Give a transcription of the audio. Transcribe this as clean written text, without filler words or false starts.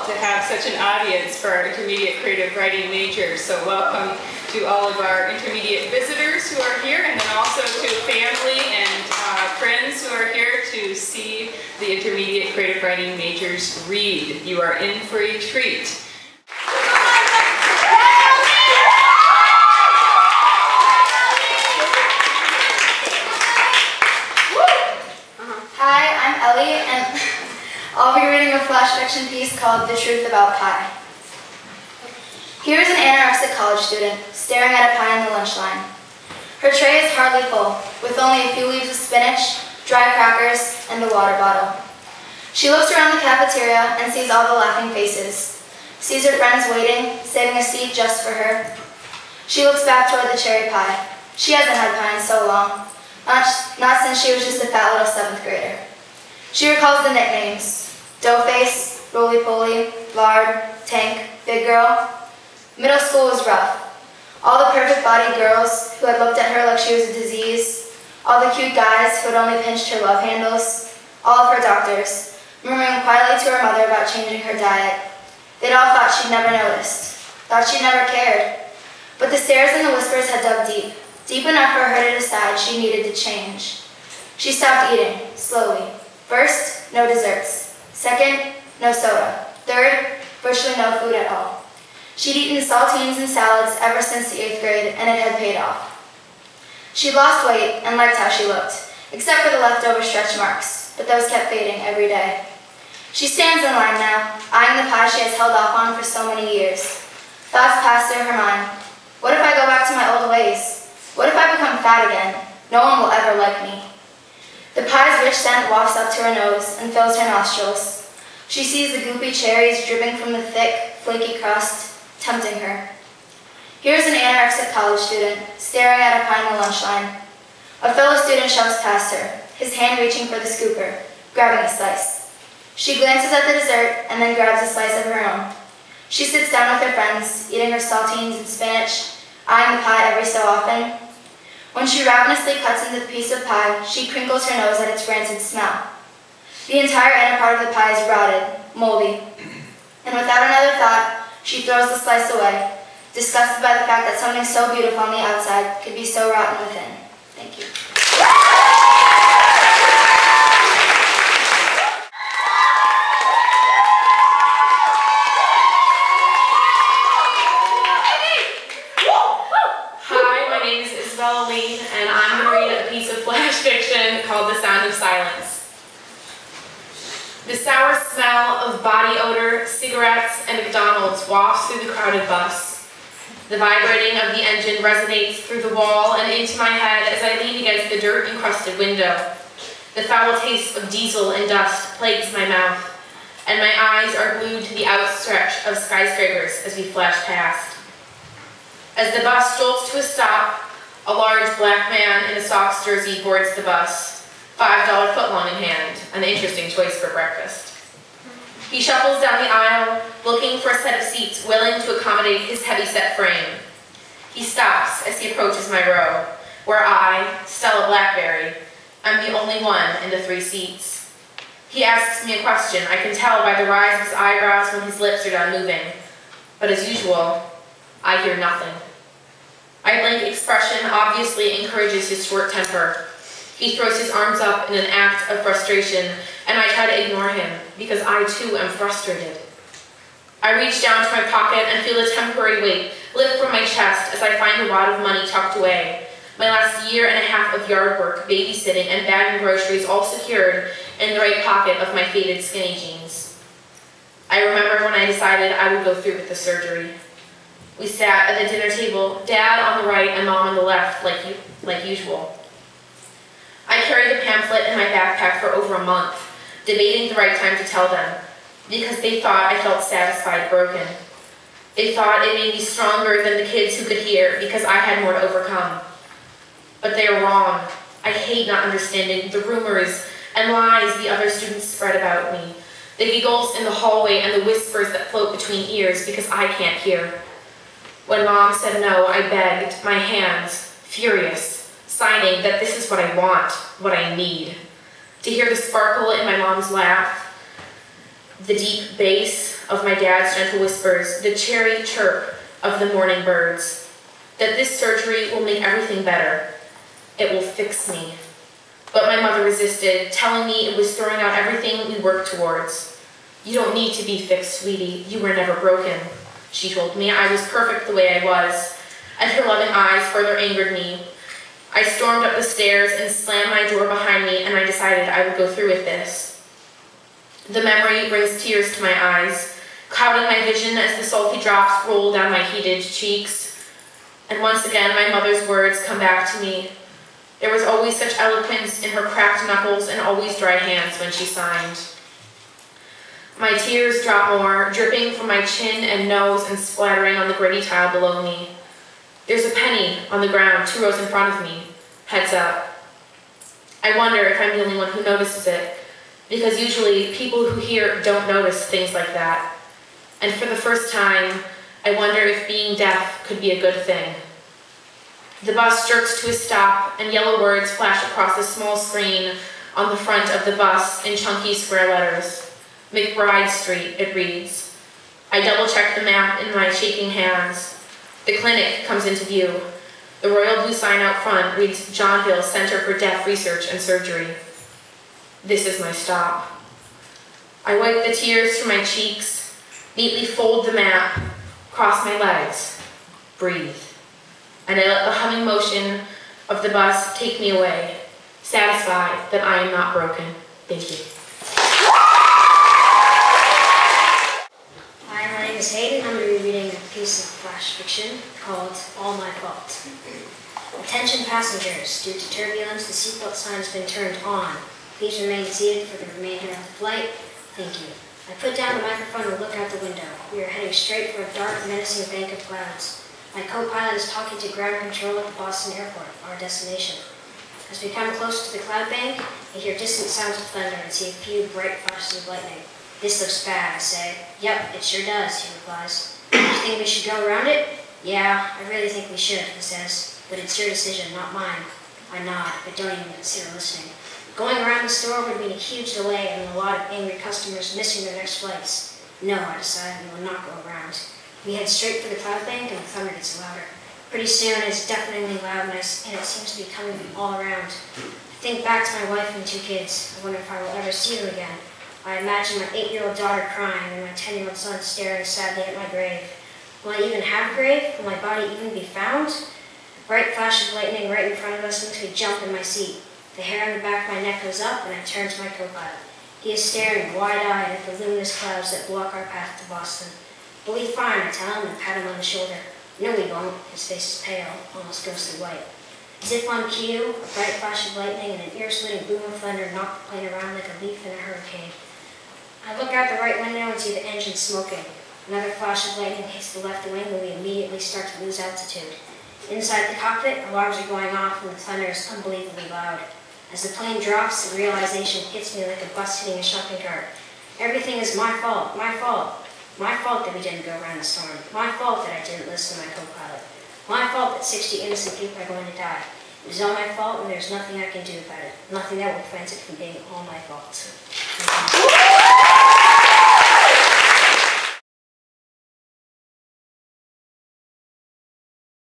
thrilled to have such an audience for our intermediate creative writing majors. So welcome to all of our intermediate visitors who are here, and then also to family and friends who are here to see the intermediate creative writing majors read. You are in for a treat. Hi, I'm Ellie, and I'll be reading a flash fiction piece called The Truth About Pie. Here is an anorexic college student staring at a pie on the lunch line. Her tray is hardly full, with only a few leaves of spinach, dry crackers, and a water bottle. She looks around the cafeteria and sees all the laughing faces, sees her friends waiting, saving a seat just for her. She looks back toward the cherry pie. She hasn't had pie in so long. Not since she was just a fat little 7th grader. She recalls the nicknames: Doughface, Roly-Poly, Lard, Tank, Big Girl. Middle school was rough. All the perfect-bodied girls who had looked at her like she was a disease, all the cute guys who had only pinched her love handles, all of her doctors, murmuring quietly to her mother about changing her diet. They'd all thought she'd never noticed, thought she'd never cared. But the stares and the whispers had dug deep. Deep enough for her to decide she needed to change. She stopped eating, slowly. First, no desserts. Second, no soda. Third, virtually no food at all. She'd eaten saltines and salads ever since the 8th grade, and it had paid off. She'd lost weight and liked how she looked, except for the leftover stretch marks, but those kept fading every day. She stands in line now, eyeing the pie she has held off on for so many years. Thoughts pass through her mind. What if I go back to my old ways? What if I become fat again? No one will ever like me. The pie's rich scent wafts up to her nose and fills her nostrils. She sees the goopy cherries dripping from the thick, flaky crust, tempting her. Here's an anorexic college student staring at a pie on the lunch line. A fellow student shoves past her, his hand reaching for the scooper, grabbing a slice. She glances at the dessert and then grabs a slice of her own. She sits down with her friends, eating her saltines and spinach, eyeing the pie every so often. When she ravenously cuts into the piece of pie, she crinkles her nose at its rancid smell. The entire inner part of the pie is rotted, moldy, and without another thought, she throws the slice away, disgusted by the fact that something so beautiful on the outside could be so rotten within. Thank you. And I'm going to read a piece of flash fiction called The Sound of Silence. The sour smell of body odor, cigarettes, and McDonald's wafts through the crowded bus. The vibrating of the engine resonates through the wall and into my head as I lean against the dirt-encrusted window. The foul taste of diesel and dust plagues my mouth, and my eyes are glued to the outstretch of skyscrapers as we flash past. As the bus jolts to a stop, a large black man in a Sox jersey boards the bus, $5 footlong in hand, an interesting choice for breakfast. He shuffles down the aisle, looking for a set of seats willing to accommodate his heavy-set frame. He stops as he approaches my row, where I, Stella Blackberry, am the only one in the 3 seats. He asks me a question. I can tell by the rise of his eyebrows when his lips are done moving. But as usual, I hear nothing. My blank expression obviously encourages his short temper. He throws his arms up in an act of frustration, and I try to ignore him, because I too am frustrated. I reach down to my pocket and feel a temporary weight lift from my chest as I find a wad of money tucked away. My last year and a half of yard work, babysitting, and bagging groceries all secured in the right pocket of my faded skinny jeans. I remember when I decided I would go through with the surgery. We sat at the dinner table, Dad on the right and Mom on the left, like usual. I carried the pamphlet in my backpack for over a month, debating the right time to tell them, because they thought I felt satisfied broken. They thought it made me stronger than the kids who could hear, because I had more to overcome. But they were wrong. I hate not understanding the rumors and lies the other students spread about me, the giggles in the hallway and the whispers that float between ears because I can't hear. When Mom said no, I begged, my hands, furious, signing that this is what I want, what I need. To hear the sparkle in my mom's laugh, the deep bass of my dad's gentle whispers, the cheery chirp of the morning birds, that this surgery will make everything better. It will fix me. But my mother resisted, telling me it was throwing out everything we worked towards. You don't need to be fixed, sweetie. You were never broken, she told me. I was perfect the way I was, and her loving eyes further angered me. I stormed up the stairs and slammed my door behind me, and I decided I would go through with this. The memory brings tears to my eyes, clouding my vision as the salty drops roll down my heated cheeks. And once again, my mother's words come back to me. There was always such eloquence in her cracked knuckles and always dry hands when she signed. My tears drop more, dripping from my chin and nose and splattering on the gritty tile below me. There's a penny on the ground 2 rows in front of me, heads up. I wonder if I'm the only one who notices it, because usually people who hear don't notice things like that. And for the first time, I wonder if being deaf could be a good thing. The bus jerks to a stop, and yellow words flash across the small screen on the front of the bus in chunky square letters. McBride Street, it reads. I double-check the map in my shaking hands. The clinic comes into view. The royal blue sign out front reads Johnville Center for Deaf Research and Surgery. This is my stop. I wipe the tears from my cheeks, neatly fold the map, cross my legs, breathe. And I let the humming motion of the bus take me away, satisfied that I am not broken. Thank you. Hi, my name is Hayden. I'm going to be reading a piece of flash fiction called All My Fault. Attention passengers, due to turbulence, the seatbelt sign has been turned on. Please remain seated for the remainder of the flight. Thank you. I put down the microphone and look out the window. We are heading straight for a dark, menacing bank of clouds. My co-pilot is talking to ground control at the Boston airport, our destination. As we come close to the cloud bank, I hear distant sounds of thunder and see a few bright flashes of lightning. This looks bad, I say. Yep, it sure does, he replies. You think we should go around it? Yeah, I really think we should, he says. But it's your decision, not mine. I nod, but don't even consider listening. Going around the store would mean a huge delay and a lot of angry customers missing their next flights. No, I decide, we will not go around. We head straight for the cloud bank and the thunder gets louder. Pretty soon it's deafeningly loud and it seems to be coming from all around. I think back to my wife and 2 kids. I wonder if I will ever see them again. I imagine my 8-year-old daughter crying and my 10-year-old son staring sadly at my grave. Will I even have a grave? Will my body even be found? A bright flash of lightning right in front of us makes me jump in my seat. The hair on the back of my neck goes up and I turn to my co-pilot. He is staring wide-eyed at the luminous clouds that block our path to Boston. We'll be fine, I tell him and pat him on the shoulder. No, we won't. His face is pale, almost ghostly white. As if on cue, a bright flash of lightning and an ear-splitting boom of thunder knock the plane around like a leaf in a hurricane. I look out the right window and see the engine smoking. Another flash of lightning hits the left wing and we immediately start to lose altitude. Inside the cockpit, alarms are going off and the thunder is unbelievably loud. As the plane drops, the realization hits me like a bus hitting a shopping cart. Everything is my fault, my fault. My fault that we didn't go around the storm. My fault that I didn't listen to my co-pilot. My fault that 60 innocent people are going to die. It is all my fault and there's nothing I can do about it. Nothing that will prevent it from being all my fault.